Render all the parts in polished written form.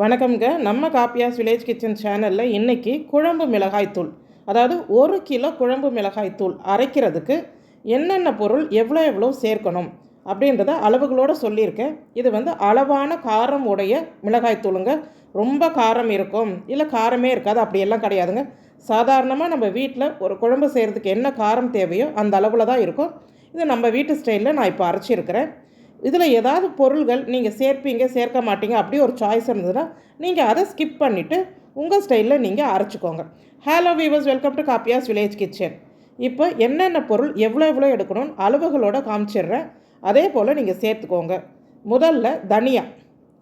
வணக்கம்ங்க. நம்ம காப்பியாஸ் village kitchen சேனலில் இன்றைக்கி குழம்பு மிளகாய் தூள், அதாவது 1 கிலோ குழம்பு மிளகாய் தூள் அரைக்கிறதுக்கு என்னென்ன பொருள் எவ்வளோ எவ்வளோ சேர்க்கணும் அப்படின்றத அளவுகளோடு சொல்லியிருக்கேன். இது அளவான காரம் உடைய மிளகாய் தூளுங்க. ரொம்ப காரம் இருக்கும், இல்லை காரமே இருக்காது, அப்படியெல்லாம் கிடையாதுங்க. சாதாரணமாக நம்ம வீட்டில் ஒரு குழம்பு செய்கிறதுக்கு என்ன காரம் தேவையோ அந்த அளவில் தான் இருக்கும். இது நம்ம வீட்டு ஸ்டைலில் நான் இப்போ அரைச்சிருக்கிறேன். இதில் ஏதாவது பொருள்கள் நீங்கள் சேர்ப்பீங்க சேர்க்க மாட்டீங்க அப்படி ஒரு சாய்ஸ் இருந்ததுன்னா நீங்கள் அதை ஸ்கிப் பண்ணிவிட்டு உங்கள் ஸ்டைலில் நீங்கள் அரைச்சிக்கோங்க. ஹலோ வீவர்ஸ், வெல்கம் டு காப்பியாஸ் வில்லேஜ் கிச்சன். இப்போ என்னென்ன பொருள் எவ்வளோ எவ்வளோ எடுக்கணும்னு அளவுகளோடு காமிச்சிடுறேன். அதே போல் நீங்கள் சேர்த்துக்கோங்க. முதல்ல தனியா,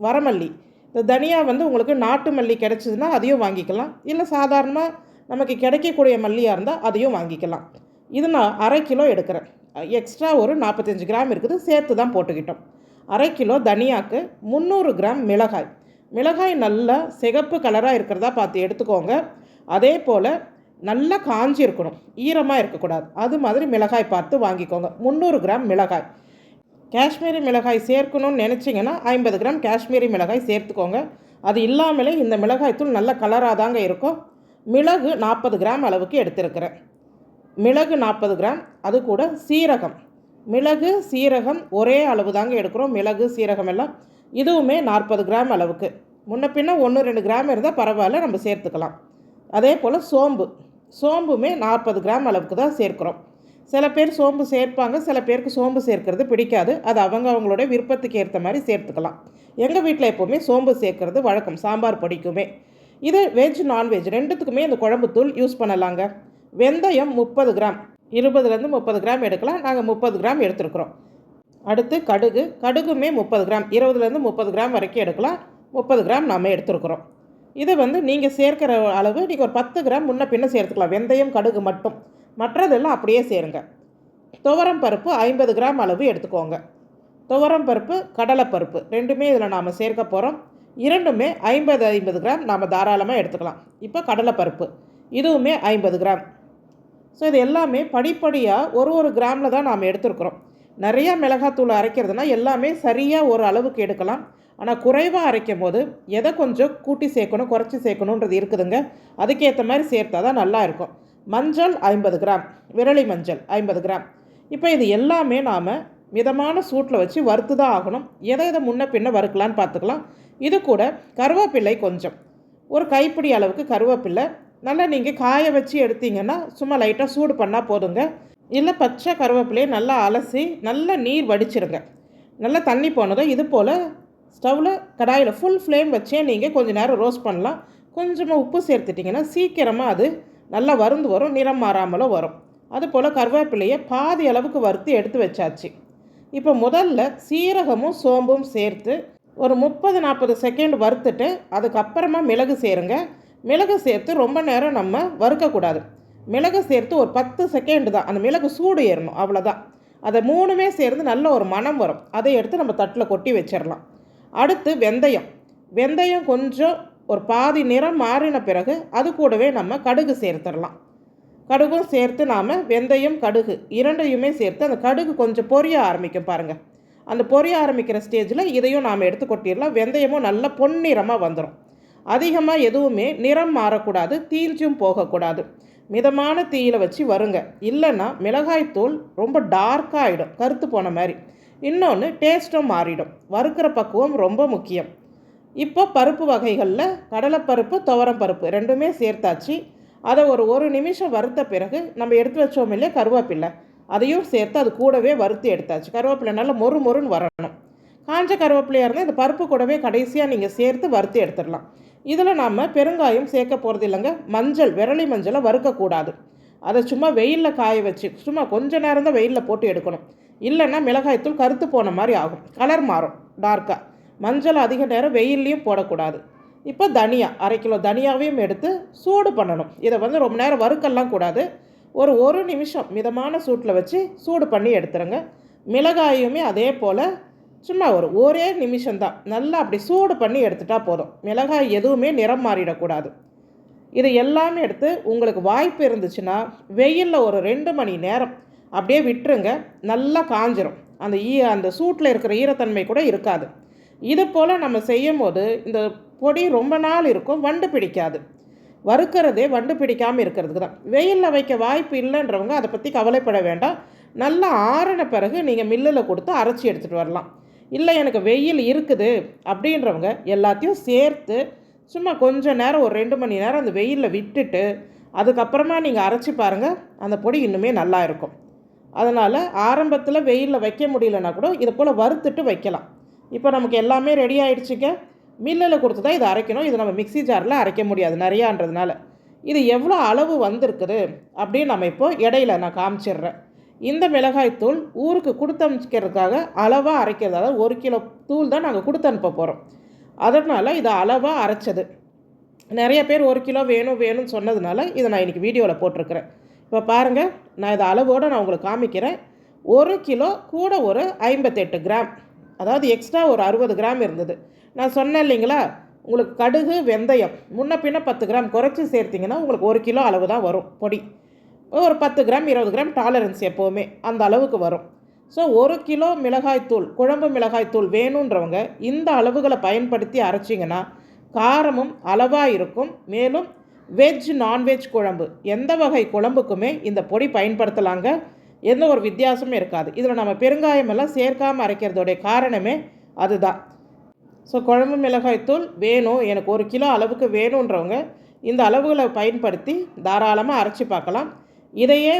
வரமல்லி. இந்த தனியா உங்களுக்கு நாட்டு மல்லி கிடச்சிதுன்னா அதையும் வாங்கிக்கலாம், இல்லை சாதாரணமாக நமக்கு கிடைக்கக்கூடிய மல்லியாக இருந்தால் அதையும் வாங்கிக்கலாம். இது நான் 1/2 கிலோ எடுக்கிறேன். எக்ஸ்ட்ரா ஒரு 45 கிராம் இருக்குது, சேர்த்து தான் போட்டுக்கிட்டோம். 1/2 கிலோ தனியாக்கு 300 கிராம் மிளகாய். மிளகாய் நல்லா சிகப்பு கலராக இருக்கிறதா பார்த்து எடுத்துக்கோங்க. அதே போல் நல்லா காஞ்சி இருக்கணும், ஈரமாக இருக்கக்கூடாது. அது மாதிரி மிளகாய் பார்த்து வாங்கிக்கோங்க. 300 கிராம் மிளகாய். காஷ்மீரி மிளகாய் சேர்க்கணும்னு நினச்சிங்கன்னா 50 கிராம் காஷ்மீரி மிளகாய் சேர்த்துக்கோங்க. அது இல்லாமலே இந்த மிளகாய்த்தூள் நல்ல கலராக தாங்க இருக்கும். மிளகு 40 கிராம் அளவுக்கு எடுத்துருக்கிறேன். மிளகு 40 கிராம், அது கூட சீரகம். மிளகு சீரகம் ஒரே அளவு தாங்க எடுக்கிறோம். மிளகு சீரகம் எல்லாம் இதுவுமே 40 கிராம் அளவுக்கு. முன்ன பின்ன 1-2 கிராம் இருந்தால் பரவாயில்ல, நம்ம சேர்த்துக்கலாம். அதே போல் சோம்புமே 40 கிராம் அளவுக்கு தான் சேர்க்குறோம். சில பேர் சோம்பு சேர்ப்பாங்க, சில பேருக்கு சோம்பு சேர்க்கறது பிடிக்காது. அது அவங்களோட விருப்பத்துக்கு ஏற்ற மாதிரி சேர்த்துக்கலாம். எங்கள் வீட்டில் எப்போவுமே சோம்பு சேர்க்கறது வழக்கம், சாம்பார் பொடிக்குமே. இது வெஜ் நான்வெஜ் ரெண்டுத்துக்குமே இந்த குழம்பு தூள் யூஸ் பண்ணலாங்க. வெந்தயம் 30 கிராம், 20லேருந்து 30 கிராம் எடுக்கலாம். நாங்கள் 30 கிராம் எடுத்துருக்குறோம். அடுத்து கடுகுமே 30 கிராம், 20லேருந்து 30 கிராம் வரைக்கும் எடுக்கலாம். 30 கிராம் நாம் எடுத்துருக்குறோம். இதை நீங்கள் சேர்க்கிற அளவு நீங்கள் ஒரு 10 கிராம் முன்ன பின்ன சேர்த்துக்கலாம். வெந்தயம் கடுகு மட்டும், மற்றதெல்லாம் அப்படியே சேருங்க. துவரம் பருப்பு 50 கிராம் அளவு எடுத்துக்கோங்க. துவரம் பருப்பு கடலைப்பருப்பு ரெண்டுமே இதில் நாம் சேர்க்க போகிறோம். இரண்டுமே 50 கிராம் நாம் தாராளமாக எடுத்துக்கலாம். இப்போ கடலைப்பருப்பு இதுவுமே 50 கிராம். ஸோ இது எல்லாமே படிப்படியாக ஒரு கிராமில் தான் நாம் எடுத்துருக்குறோம். நிறையா மிளகாத்தூள் அரைக்கிறதுனா எல்லாமே சரியாக ஒரு அளவுக்கு எடுக்கலாம். ஆனால் குறைவாக அரைக்கும் போது எதை கொஞ்சம் கூட்டி சேர்க்கணும் குறைச்சி சேர்க்கணுன்றது இருக்குதுங்க. அதுக்கேற்ற மாதிரி சேர்த்தா தான் நல்லா இருக்கும். மஞ்சள் 50 கிராம், விரலி மஞ்சள் 50 கிராம். இப்போ இது எல்லாமே நாம் மிதமான சூட்டில் வச்சு வறுத்து தான் ஆகணும். எதை முன்ன பின்ன வறுக்கலான்னு பார்த்துக்கலாம். இது கூட கருவேப்பிள்ளை கொஞ்சம், ஒரு கைப்பிடி அளவுக்கு கருவேப்பிள்ளை. நல்லா நீங்கள் காய வச்சு எடுத்தீங்கன்னா சும்மா லைட்டாக சூடு பண்ணால் போதுங்க. இல்லை பச்சை கருவேப்பிலையை நல்லா அலசி நல்லா நீர் வடிச்சிருங்க. நல்லா தண்ணி போனதும் இது போல் ஸ்டவ்வில் கடாயில் ஃபுல் ஃப்ளேம் வச்சே நீங்கள் கொஞ்சம் நேரம் ரோஸ்ட் பண்ணலாம். கொஞ்சமாக உப்பு சேர்த்துட்டிங்கன்னா சீக்கிரமாக அது நல்லா வறுந்து வரும், நிறம் மாறாமலும் வரும். அதுபோல் கருவேப்பிலையை பாதி அளவுக்கு வறுத்து எடுத்து வச்சாச்சு. இப்போ முதல்ல சீரகமும் சோம்பும் சேர்த்து ஒரு 30-40 செகண்ட் வறுத்துட்டு அதுக்கப்புறமா மிளகு சேருங்க. மிளகு சேர்த்து ரொம்ப நேரம் நம்ம வறுக்கக்கூடாது. மிளகு சேர்த்து ஒரு 10 செகண்ட் தான், அந்த மிளகு சூடு ஏறணும், அவ்வளோதான். அதை மூணுமே சேர்ந்து நல்ல ஒரு மணம் வரும். அதை எடுத்து நம்ம தட்டில் கொட்டி வச்சிடலாம். அடுத்து வெந்தயம் கொஞ்சம் ஒரு பாதி நிறம் மாறின பிறகு அது கூடவே நம்ம கடுகு சேர்த்துடலாம். கடுகும் சேர்த்து நாம் வெந்தயம் கடுகு இரண்டையுமே சேர்த்து அந்த கடுகு கொஞ்சம் பொரிய ஆரம்பிக்கும் பாருங்கள். அந்த பொரிய ஆரம்பிக்கிற ஸ்டேஜில் இதையும் நாம் எடுத்து கொட்டிடலாம். வெந்தயமும் நல்ல பொன்னிறமாக வந்துடும். அதிகமாக எதுவுமே நிறம் மாறக்கூடாது, தீஞ்சும் போகக்கூடாது. மிதமான தீயில் வச்சு வருங்க. இல்லைன்னா மிளகாய்த்தூள் ரொம்ப டார்க்காக ஆகிடும், கருத்து போன மாதிரி. இன்னொன்று டேஸ்ட்டும் மாறிடும். வறுக்கிற பக்குவம் ரொம்ப முக்கியம். இப்போ பருப்பு வகைகளில் கடலைப்பருப்பு துவரம் பருப்பு ரெண்டுமே சேர்த்தாச்சு. அதை ஒரு நிமிஷம் வறுத்த பிறகு நம்ம எடுத்து வச்சோம் இல்லையா கருவேப்பில்லை, அதையும் சேர்த்து அது கூடவே வறுத்து எடுத்தாச்சு. கருவேப்பிலை நல்லா மொறுன்னு வரணும். காஞ்ச கருவேப்பிலையாக இருந்தால் இந்த பருப்பு கூடவே கடைசியாக நீங்கள் சேர்த்து வறுத்து எடுத்துடலாம். இதில் நாம் பெருங்காயம் சேர்க்க போகிறது இல்லைங்க. மஞ்சள், விரலி மஞ்சளை வறுக்கக்கூடாது. அதை சும்மா வெயிலில் காய வச்சு சும்மா கொஞ்ச நேரம் தான் வெயிலில் போட்டு எடுக்கணும். இல்லைன்னா மிளகாய்த்தூள் கருத்து போன மாதிரி ஆகும், கலர் மாறும் டார்க்காக. மஞ்சள் அதிக நேரம் வெயில்லையும் போடக்கூடாது. இப்போ தனியா 1/2 கிலோ தனியாவையும் எடுத்து சூடு பண்ணணும். இதை ரொம்ப நேரம் வறுக்கலாம் கூடாது. ஒரு நிமிஷம் மிதமான சூட்டில் வச்சு சூடு பண்ணி எடுத்துருங்க. மிளகாயுமே அதே போல் சும்மா ஒரே நிமிஷம்தான் நல்லா அப்படி சூடு பண்ணி எடுத்துட்டா போதும். மிளகாய் எதுவுமே நிறம் மாறிடக்கூடாது. இது எல்லாமே எடுத்து உங்களுக்கு வாய்ப்பு இருந்துச்சுன்னா வெயிலில் ஒரு 2 மணி நேரம் அப்படியே விட்டுருங்க. நல்லா காஞ்சிரும். அந்த சூட்டில் இருக்கிற ஈரத்தன்மை கூட இருக்காது. இது போல் நம்ம செய்யும் போது இந்த பொடி ரொம்ப நாள் இருக்கும், வண்டு பிடிக்காது. வறுக்கிறதே வண்டு பிடிக்காமல் இருக்கிறதுக்கு தான். வெயிலில் வைக்க வாய்ப்பு இல்லைன்றவங்க அதை பற்றி கவலைப்பட வேண்டாம். நல்லா ஆறின பிறகு நீங்கள் மில்லில் கொடுத்து அரைச்சி எடுத்துகிட்டு வரலாம். இல்லை எனக்கு வெயில் இருக்குது அப்படின்றவங்க எல்லாத்தையும் சேர்த்து சும்மா கொஞ்சம் நேரம் ஒரு 2 மணி நேரம் அந்த வெயிலில் விட்டுட்டு அதுக்கப்புறமா நீங்கள் அரைச்சி பாருங்கள், அந்த பொடி இன்னுமே நல்லா இருக்கும். அதனால் ஆரம்பத்தில் வெயிலில் வைக்க முடியலன்னா கூட இதை போல் வறுத்துட்டு வைக்கலாம். இப்போ நமக்கு எல்லாமே ரெடி ஆகிடுச்சிங்க. மில்லில் கொடுத்து தான் இதை அரைக்கணும். இது நம்ம மிக்ஸி ஜாரில் அரைக்க முடியாது நிறையான்றதுனால. இது எவ்வளோ அளவு வந்திருக்குது அப்படின்னு நம்ம இப்போது இடையில நான் காமிச்சிடுறேன். இந்த மிளகாய்த்தூள் ஊருக்கு கொடுத்து அனுப்பிக்கிறதுக்காக அளவாக அரைக்கிறது. அதாவது 1 கிலோ தூள் தான் நாங்கள் கொடுத்து அனுப்ப போகிறோம். அதனால் இதை அளவாக அரைச்சது. நிறைய பேர் 1 கிலோ வேணும்னு சொன்னதுனால இதை நான் இன்றைக்கி வீடியோவில் போட்டிருக்கிறேன். இப்போ பாருங்கள், நான் இதை அளவோடு நான் உங்களுக்கு காமிக்கிறேன். 1 கிலோ கூட ஒரு 58 கிராம், அதாவது எக்ஸ்ட்ரா ஒரு 60 கிராம் இருந்தது. நான் சொன்னேன் இல்லைங்களா, உங்களுக்கு கடுகு வெந்தயம் முன்ன பின்ன 10 கிராம் குறைச்சி சேர்த்திங்கன்னா உங்களுக்கு 1 கிலோ அளவு தான் வரும் பொடி. ஒரு 10 கிராம் 20 கிராம் டாலரன்ஸ் எப்போவுமே அந்த அளவுக்கு வரும். ஸோ 1 கிலோ மிளகாய்த்தூள், குழம்பு மிளகாய்த்தூள் வேணுன்றவங்க இந்த அளவுகளை பயன்படுத்தி அரைச்சிங்கன்னா காரமும் அளவாக இருக்கும். மேலும் வெஜ் நான்வெஜ் குழம்பு எந்த வகை குழம்புக்குமே இந்த பொடி பயன்படுத்தலாங்க. எந்த ஒரு வித்தியாசமும் இருக்காது. இதில் நம்ம பெருங்காயமெல்லாம் சேர்க்காமல் அரைக்கிறதோடைய காரணமே அதுதான். ஸோ குழம்பு மிளகாய்த்தூள் வேணும், எனக்கு 1 கிலோ அளவுக்கு வேணுன்றவங்க இந்த அளவுகளை பயன்படுத்தி தாராளமாக அரைச்சி பார்க்கலாம். இதையே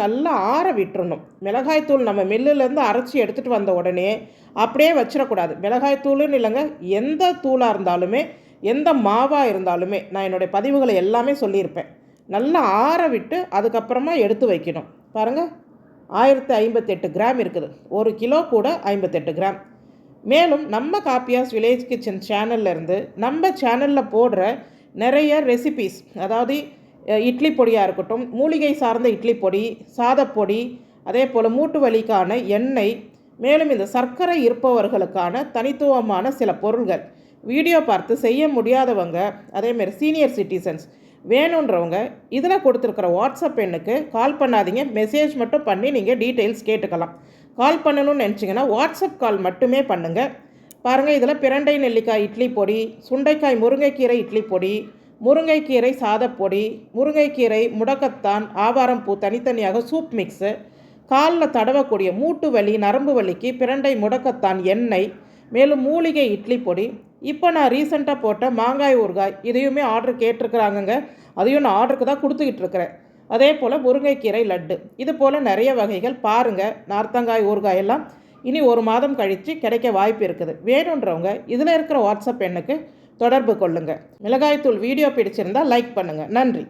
நல்லா ஆற விட்டுறணும். மிளகாய்த்தூள் நம்ம மில்லுலேருந்து அரைச்சி எடுத்துகிட்டு வந்த உடனே அப்படியே வச்சிடக்கூடாது. மிளகாய்த்தூளுன்னு இல்லைங்க, எந்த தூளாக இருந்தாலுமே எந்த மாவாக இருந்தாலுமே நான் என்னுடைய பதிவுகளை எல்லாமே சொல்லியிருப்பேன். நல்லா ஆற விட்டு அதுக்கப்புறமா எடுத்து வைக்கணும். பாருங்கள், 1058 கிராம் இருக்குது. 1 கிலோ கூட 58 கிராம். மேலும் நம்ம காப்பியாஸ் வில்லேஜ் கிச்சன் சேனல்லேருந்து நம்ம சேனலில் போடுற நிறைய ரெசிபீஸ், அதாவது இட்லி பொடியாக இருக்கட்டும், மூலிகை சார்ந்த இட்லி பொடி, சாதப்பொடி, அதே போல் மூட்டு வலிக்கான எண்ணெய், மேலும் இந்த சர்க்கரை இருப்பவர்களுக்கான தனித்துவமான சில பொருள்கள் வீடியோ பார்த்து செய்ய முடியாதவங்க, அதேமாரி சீனியர் சிட்டிசன்ஸ் வேணுன்றவங்க இதில் கொடுத்துருக்குற வாட்ஸ்அப் எண்ணுக்கு கால் பண்ணாதீங்க, மெசேஜ் மட்டும் பண்ணி நீங்கள் டீட்டெயில்ஸ் கேட்டுக்கலாம். கால் பண்ணணும்னு நினச்சிங்கன்னா வாட்ஸ்அப் கால் மட்டுமே பண்ணுங்கள். பாருங்கள், இதில் பிரண்டை நெல்லிக்காய் இட்லி பொடி, சுண்டைக்காய் முருங்கைக்கீரை இட்லி பொடி, முருங்கைக்கீரை சாதப்பொடி, முருங்கைக்கீரை முடக்கத்தான், ஆவாரம் பூ தனித்தனியாக சூப் மிக்ஸு, காலில் தடவக்கூடிய மூட்டு வலி நரம்பு வலிக்கு பிரண்டை முடக்கத்தான் எண்ணெய், மேலும் மூலிகை இட்லி பொடி. இப்போ நான் ரீசெண்டாக போட்ட மாங்காய் ஊறுகாய் இதையுமே ஆர்டர் கேட்டிருக்கிறாங்கங்க. அதையும் நான் ஆர்டருக்கு தான் கொடுத்துக்கிட்டு இருக்கிறேன். அதே போல் முருங்கைக்கீரை லட்டு, இது போல் நிறைய வகைகள் பாருங்கள். நார்த்தங்காய் ஊறுகாய் எல்லாம் இனி 1 மாதம் கழித்து கிடைக்க வாய்ப்பு இருக்குது. வேணுன்றவங்க இதில் இருக்கிற வாட்ஸ்அப் எண்ணுக்கு தொடர்பு கொள்ளுங்கள். மிளகாய்த்தூள் வீடியோ பிடிச்சிருந்தால் லைக் பண்ணுங்கள். நன்றி.